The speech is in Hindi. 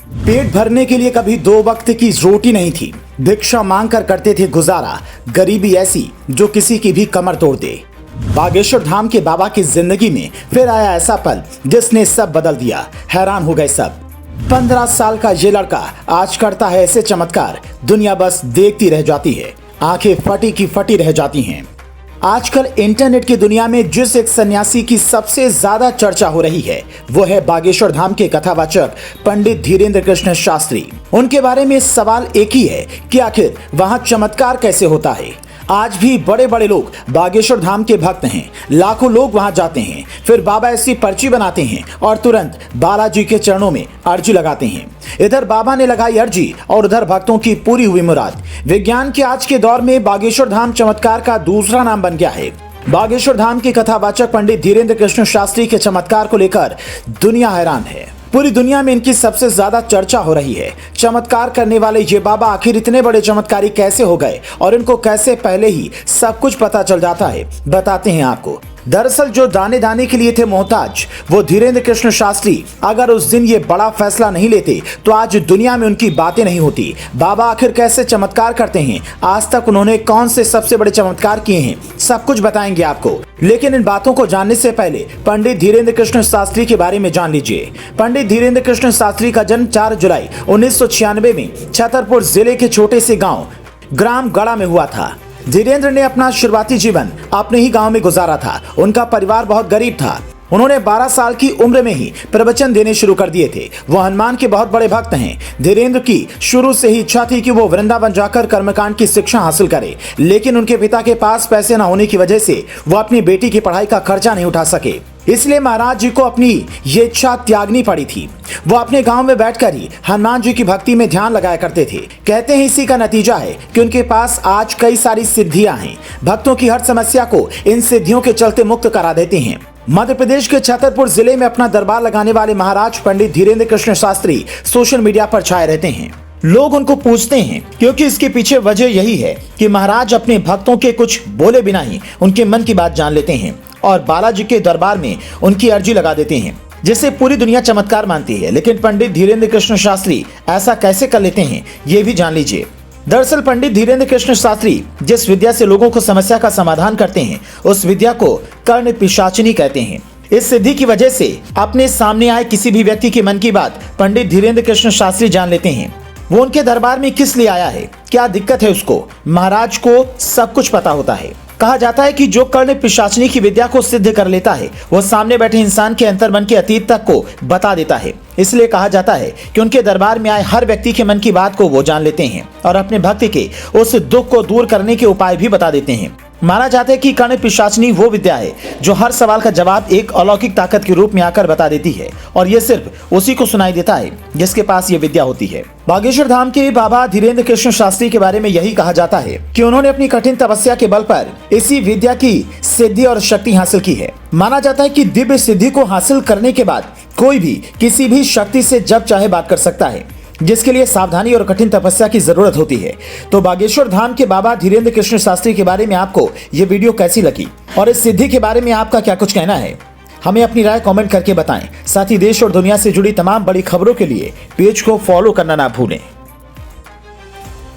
पेट भरने के लिए कभी दो वक्त की रोटी नहीं थी, भिक्षा मांग कर करते थे गुजारा। गरीबी ऐसी जो किसी की भी कमर तोड़ दे। बागेश्वर धाम के बाबा की जिंदगी में फिर आया ऐसा पल जिसने सब बदल दिया। हैरान हो गए सब। 15 साल का ये लड़का आज करता है ऐसे चमत्कार, दुनिया बस देखती रह जाती है, आंखें फटी की फटी रह जाती हैं। आजकल इंटरनेट की दुनिया में जिस एक सन्यासी की सबसे ज्यादा चर्चा हो रही है वो है बागेश्वर धाम के कथावाचक पंडित धीरेंद्र कृष्ण शास्त्री। उनके बारे में सवाल एक ही है कि आखिर वहां चमत्कार कैसे होता है। आज भी बड़े बड़े लोग बागेश्वर धाम के भक्त हैं, लाखों लोग वहां जाते हैं, फिर बाबा ऐसी पर्ची बनाते हैं और तुरंत बालाजी के चरणों में अर्जी लगाते हैं। इधर बाबा ने लगाई अर्जी और उधर भक्तों की पूरी हुई मुराद। विज्ञान के आज के दौर में बागेश्वर धाम चमत्कार का दूसरा नाम बन गया है। बागेश्वर धाम के कथावाचक पंडित धीरेंद्र कृष्ण शास्त्री के चमत्कार को लेकर दुनिया हैरान है। पूरी दुनिया में इनकी सबसे ज्यादा चर्चा हो रही है। चमत्कार करने वाले ये बाबा आखिर इतने बड़े चमत्कारी कैसे हो गए और इनको कैसे पहले ही सब कुछ पता चल जाता है, बताते हैं आपको। दरअसल जो दाने दाने के लिए थे मोहताज, वो धीरेंद्र कृष्ण शास्त्री अगर उस दिन ये बड़ा फैसला नहीं लेते तो आज दुनिया में उनकी बातें नहीं होती। बाबा आखिर कैसे चमत्कार करते हैं, आज तक उन्होंने कौन से सबसे बड़े चमत्कार किए हैं, सब कुछ बताएंगे आपको। लेकिन इन बातों को जानने से पहले पंडित धीरेंद्र कृष्ण शास्त्री के बारे में जान लीजिए। पंडित धीरेंद्र कृष्ण शास्त्री का जन्म 4 जुलाई 1996 में छतरपुर जिले के छोटे से गाँव ग्राम गड़ा में हुआ था। धीरेंद्र ने अपना शुरुआती जीवन अपने ही गांव में गुजारा था। उनका परिवार बहुत गरीब था। उन्होंने 12 साल की उम्र में ही प्रवचन देने शुरू कर दिए थे। वो हनुमान के बहुत बड़े भक्त हैं। धीरेंद्र की शुरू से ही इच्छा थी कि वो वृंदावन जाकर कर्मकांड की शिक्षा हासिल करे, लेकिन उनके पिता के पास पैसे न होने की वजह से वो अपनी बेटी की पढ़ाई का खर्चा नहीं उठा सके। इसलिए महाराज जी को अपनी ये इच्छा त्यागनी पड़ी थी। वो अपने गांव में बैठकर ही हनुमान जी की भक्ति में ध्यान लगाया करते थे। कहते हैं इसी का नतीजा है कि उनके पास आज कई सारी सिद्धियां हैं। भक्तों की हर समस्या को इन सिद्धियों के चलते मुक्त करा देते हैं। मध्य प्रदेश के छतरपुर जिले में अपना दरबार लगाने वाले महाराज पंडित धीरेंद्र कृष्ण शास्त्री सोशल मीडिया पर छाए रहते हैं। लोग उनको पूछते हैं क्योंकि इसके पीछे वजह यही है कि महाराज अपने भक्तों के कुछ बोले बिना ही उनके मन की बात जान लेते हैं और बालाजी के दरबार में उनकी अर्जी लगा देते हैं, जिसे पूरी दुनिया चमत्कार मानती है। लेकिन पंडित धीरेंद्र कृष्ण शास्त्री ऐसा कैसे कर लेते हैं, ये भी जान लीजिए। दरअसल पंडित धीरेंद्र कृष्ण शास्त्री जिस विद्या से लोगों को समस्या का समाधान करते हैं उस विद्या को कर्ण पिशाचिनी कहते हैं। इस सिद्धि की वजह से अपने सामने आए किसी भी व्यक्ति के मन की बात पंडित धीरेंद्र कृष्ण शास्त्री जान लेते हैं। वो उनके दरबार में किस लिए आया है, क्या दिक्कत है, उसको महाराज को सब कुछ पता होता है। कहा जाता है कि जो कर्ण पिशाचिनी की विद्या को सिद्ध कर लेता है वो सामने बैठे इंसान के अंतर्मन के अतीत तक को बता देता है। इसलिए कहा जाता है कि उनके दरबार में आए हर व्यक्ति के मन की बात को वो जान लेते हैं और अपने भक्त के उस दुख को दूर करने के उपाय भी बता देते हैं। माना जाता है कि कर्ण पिशाचिनी वो विद्या है जो हर सवाल का जवाब एक अलौकिक ताकत के रूप में आकर बता देती है और ये सिर्फ उसी को सुनाई देता है जिसके पास ये विद्या होती है। बागेश्वर धाम के बाबा धीरेंद्र कृष्ण शास्त्री के बारे में यही कहा जाता है कि उन्होंने अपनी कठिन तपस्या के बल पर इसी विद्या की सिद्धि और शक्ति हासिल की है। माना जाता है कि दिव्य सिद्धि को हासिल करने के बाद कोई भी किसी भी शक्ति से जब चाहे बात कर सकता है, जिसके लिए सावधानी और कठिन तपस्या की जरूरत होती है। तो बागेश्वर धाम के बाबा धीरेंद्र कृष्ण शास्त्री के बारे में आपको ये वीडियो कैसी लगी और इस सिद्धि के बारे में आपका क्या कुछ कहना है, हमें अपनी राय कमेंट करके बताएं। साथ ही देश और दुनिया से जुड़ी तमाम बड़ी खबरों के लिए पेज को फॉलो करना ना भूलें।